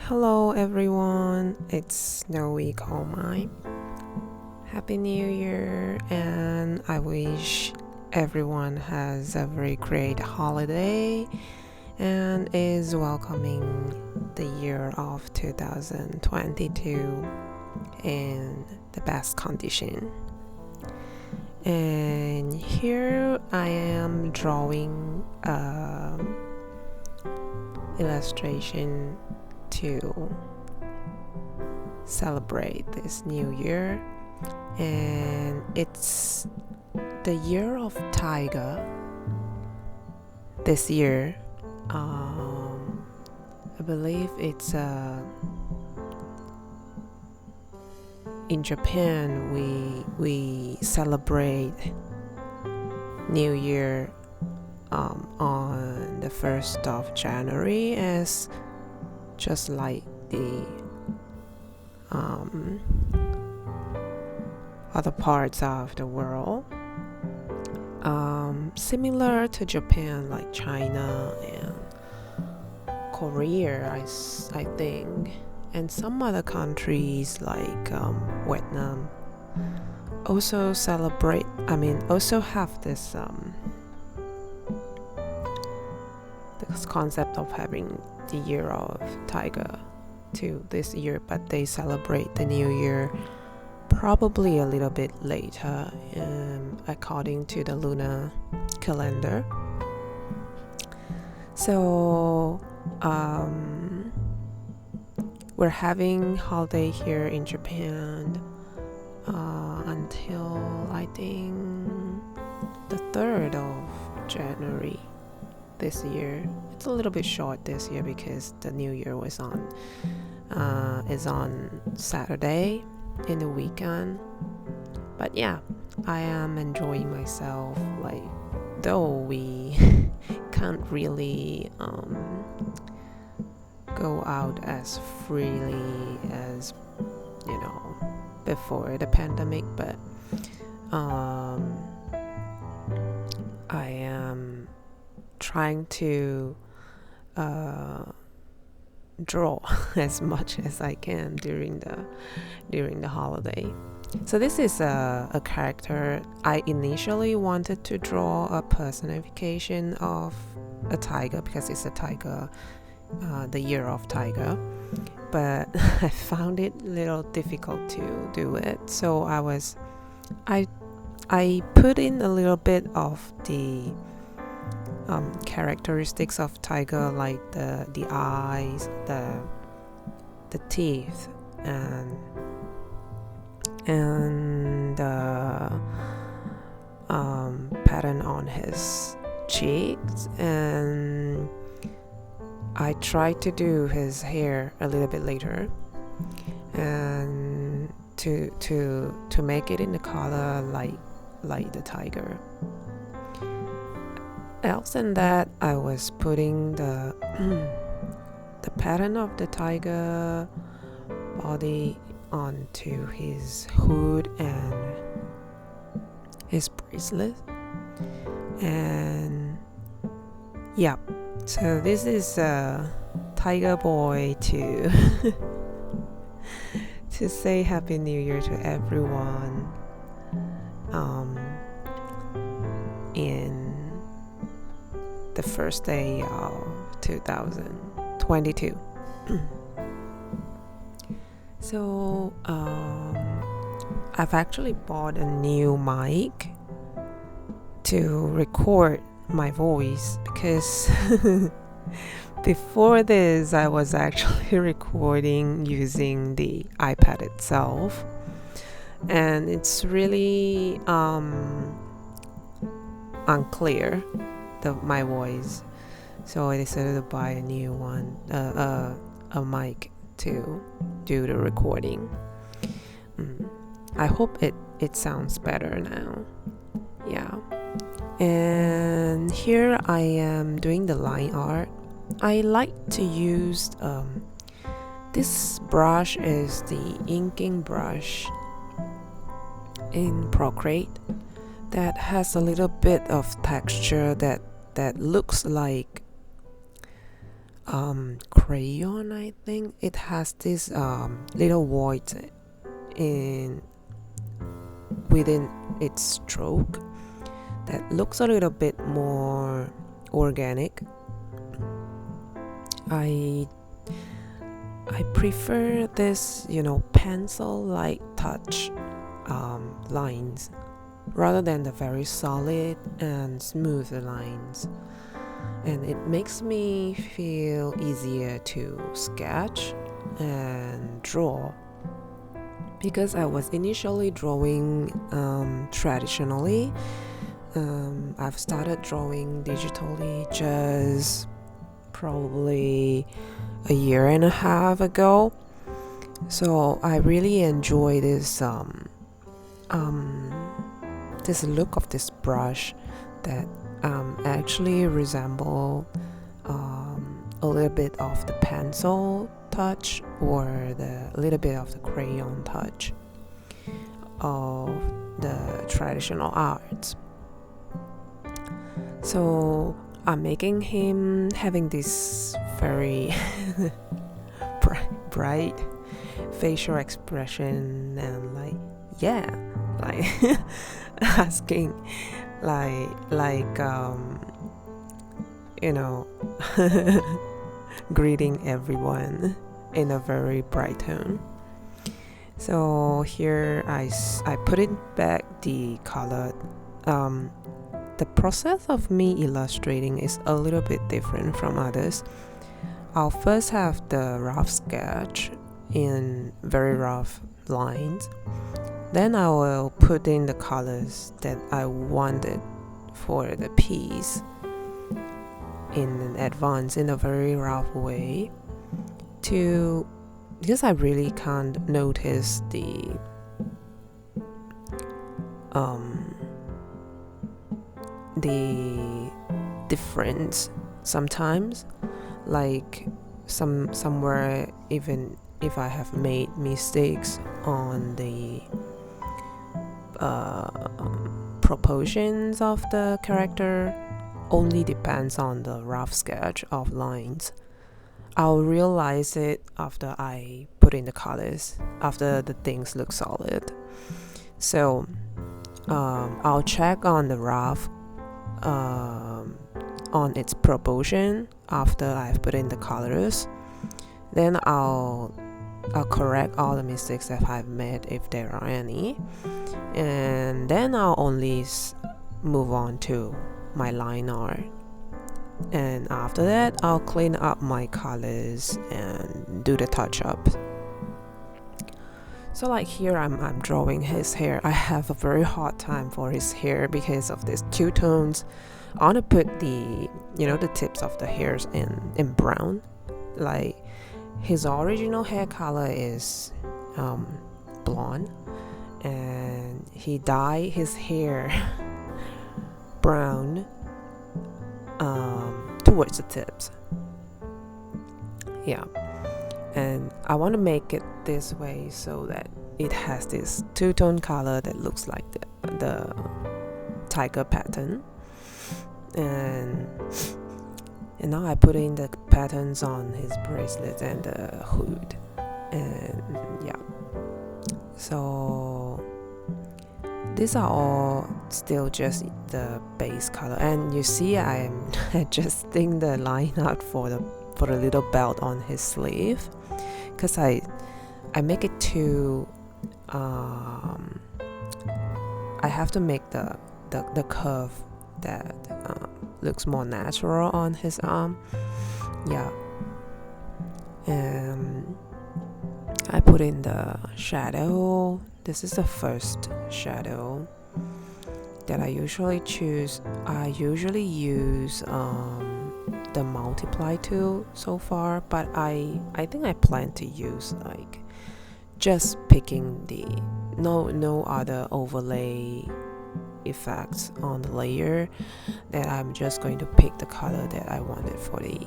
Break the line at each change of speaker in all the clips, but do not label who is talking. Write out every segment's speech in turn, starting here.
Hello everyone, it's Snowy Call Mine. Happy New Year, and I wish everyone has a very great holiday and is welcoming the year of 2022 in the best condition. And here I am drawing illustration to celebrate this new year, and it's the year of tiger this year. I believe it's in Japan we celebrate New Year on the 1st of January, as just like the other parts of the world, similar to Japan, like China and Korea, I think, and some other countries like Vietnam also celebrate. Also have this concept of having the year of tiger too this year, but they celebrate the new year probably a little bit later, according to the lunar calendar. So we're having holiday here in Japan until I think the 3rd of January this year. It's a little bit short this year because the new year is on Saturday in the weekend. But yeah, I am enjoying myself, like, though we can't really go out as freely as before the pandemic, but I am trying to draw as much as I can during the holiday. So this is a character. I initially wanted to draw a personification of a tiger because it's a tiger, the year of tiger, but I found it a little difficult to do it. So I put in a little bit of the characteristics of tiger, like the eyes, the teeth, and the pattern on his cheeks, and I tried to do his hair a little bit later, and to make it in the color like the tiger. Else than that, I was putting the pattern of the tiger body onto his hood and his bracelet, and yeah. So this is a tiger boy to to say Happy New Year to everyone in the first day of 2022. So I've actually bought a new mic to record my voice, because before this I was actually recording using the iPad itself, and it's really unclear, my voice. So I decided to buy a new one, a mic to do the recording. I hope it sounds better now. Yeah. And here I am doing the line art. I like to use this brush is the inking brush in Procreate that has a little bit of texture that looks like crayon. I think it has this little void in within its stroke that looks a little bit more organic. I prefer this, pencil-like touch lines rather than the very solid and smooth lines. And it makes me feel easier to sketch and draw. Because I was initially drawing traditionally, I've started drawing digitally just probably a year and a half ago. So I really enjoy this this look of this brush that actually resemble a little bit of the pencil touch or the little bit of the crayon touch of the traditional arts. So I'm making him having this very bright facial expression and asking greeting everyone in a very bright tone. So here I put it back the color. The process of me illustrating is a little bit different from others. I'll first have the rough sketch in very rough lines. Then I will put in the colors that I wanted for the piece in advance in a very rough way because I really can't notice the difference sometimes, like somewhere, even if I have made mistakes on the proportions of the character, only depends on the rough sketch of lines. I'll realize it after I put in the colors, after the things look solid. So I'll check on the rough on its proportion after I've put in the colors. Then I'll correct all the mistakes that I've made if there are any, and then I'll only move on to my line art. And after that, I'll clean up my colors and do the touch-up. So like here, I'm drawing his hair. I have a very hard time for his hair because of these two tones. I want to put the tips of the hairs in brown. Like his original hair color is blonde, and he dyed his hair brown towards the tips. Yeah, and I want to make it this way so that it has this two-tone color that looks like the tiger pattern. And now I put in the patterns on his bracelet and the hood, and yeah, so these are all still just the base color. And you see I'm adjusting the line art for the little belt on his sleeve, because I make it too I have to make the curve that looks more natural on his arm. Yeah, and I put in the shadow. This is the first shadow that I usually choose. I usually use the multiply tool so far, but I think I plan to use like just picking the no other overlay effects on the layer, that I'm just going to pick the color that I wanted for the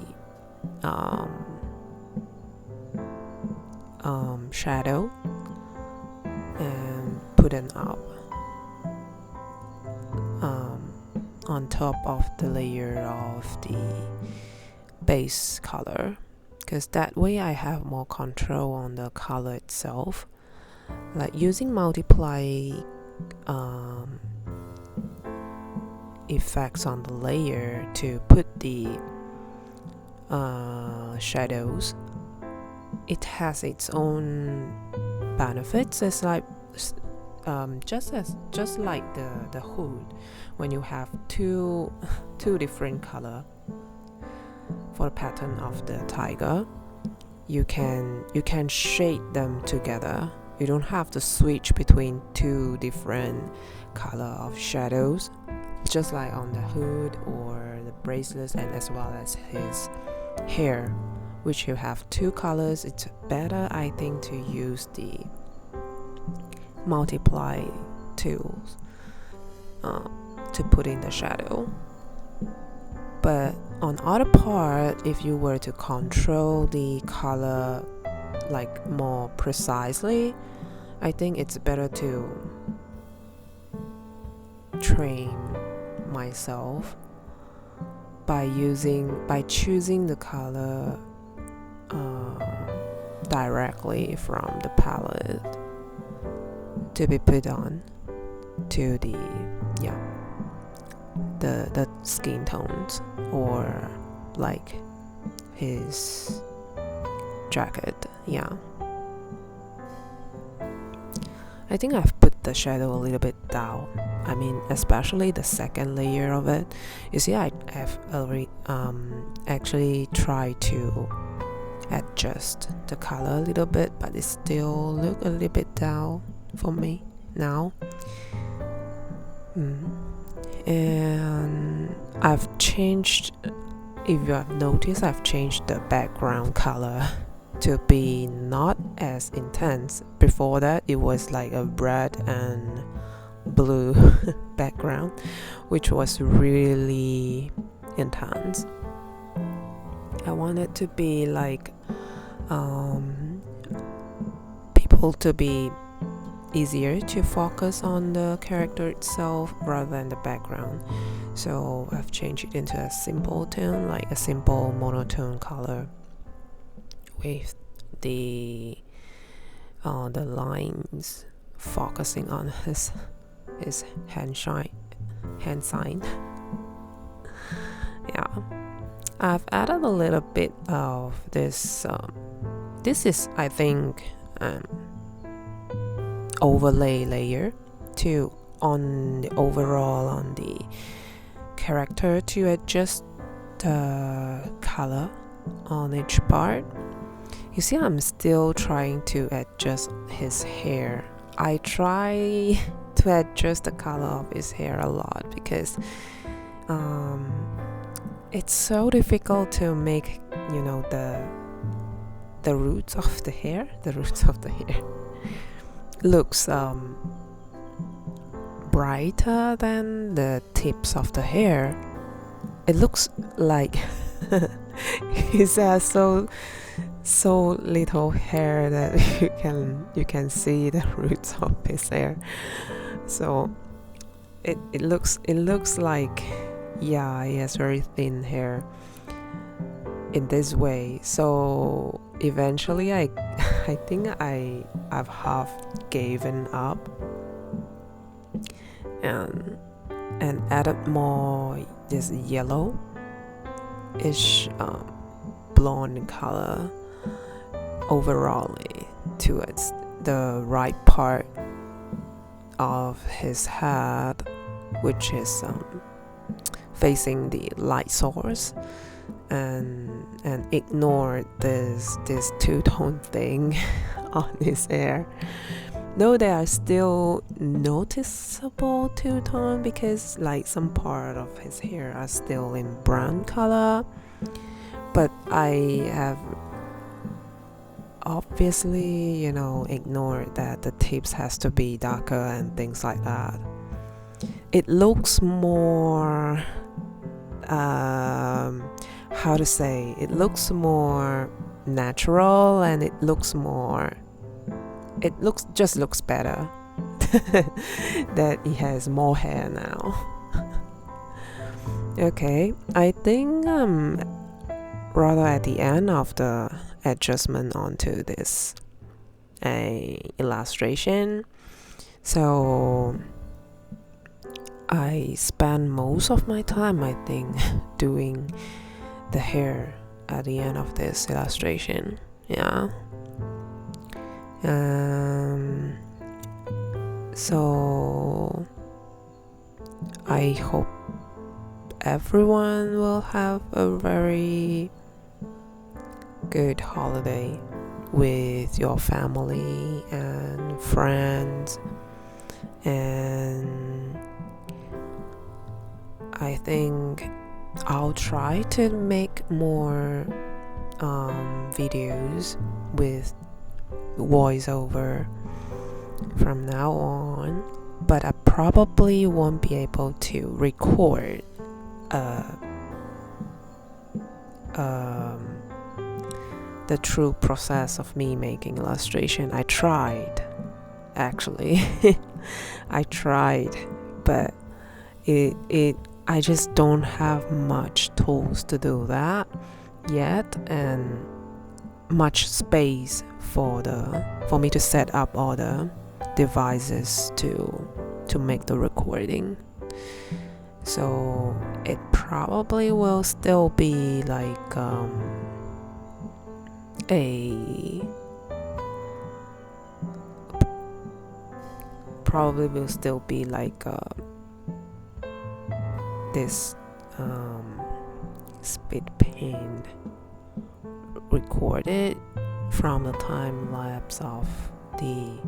shadow and put it up on top of the layer of the base color, because that way I have more control on the color itself. Like using multiply effects on the layer to put the shadows, it has its own benefits. It's like just like the hood, when you have two different color for the pattern of the tiger, you can shade them together. You don't have to switch between two different color of shadows, just like on the hood or the bracelets, and as well as his hair, which you have two colors. It's better, I think, to use the multiply tools to put in the shadow. But on other part, if you were to control the color like more precisely, I think it's better to train myself by choosing the color directly from the palette to be put on to the skin tones, or like his jacket. I think I've put the shadow a little bit down. I mean, especially the second layer of it. You see, I have already actually tried to adjust the color a little bit, but it still look a little bit down for me now. And I've changed, if you have noticed, I've changed the background color to be not as intense. Before that, it was like a red and blue background, which was really intense. I want it to be like people to be easier to focus on the character itself rather than the background. So I've changed it into a simple tone, like a simple monotone color, with the lines focusing on his hand sign. I've added a little bit of this. This is, I think, overlay layer on the character to adjust the color on each part. You see, I'm still trying to adjust his hair. I try to adjust the color of his hair a lot because it's so difficult to make, the roots of the hair looks brighter than the tips of the hair. It looks like he has so little hair that you can see the roots of his hair. So it looks like he has very thin hair in this way. So eventually I think I've half given up and added more this yellow-ish blonde color overall towards the right part of his head, which is facing the light source, and ignore this two-tone thing on his hair. Though they are still noticeable two-tone, because like some part of his hair are still in brown color, but I have obviously ignored that the tips has to be darker and things like that. It looks more it looks more natural, and it looks better that he has more hair now. Okay, I think I'm rather at the end of the adjustment onto this illustration. So I spend most of my time, I think, doing the hair at the end of this illustration. Yeah. So I hope everyone will have a very good holiday with your family and friends, and I think I'll try to make more videos with voiceover from now on, but I probably won't be able to record the true process of me making illustration. I tried, actually. I tried, but I just don't have much tools to do that yet, and much space for me to set up all the devices to make the recording. So it probably will still be like this spit paint recorded from the time lapse of the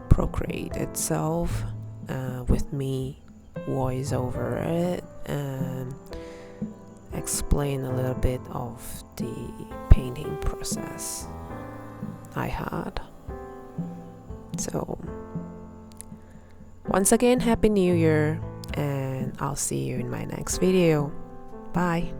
Procreate itself, with me voice over it and explain a little bit of the painting process I had. So once again, Happy New Year, and I'll see you in my next video. Bye.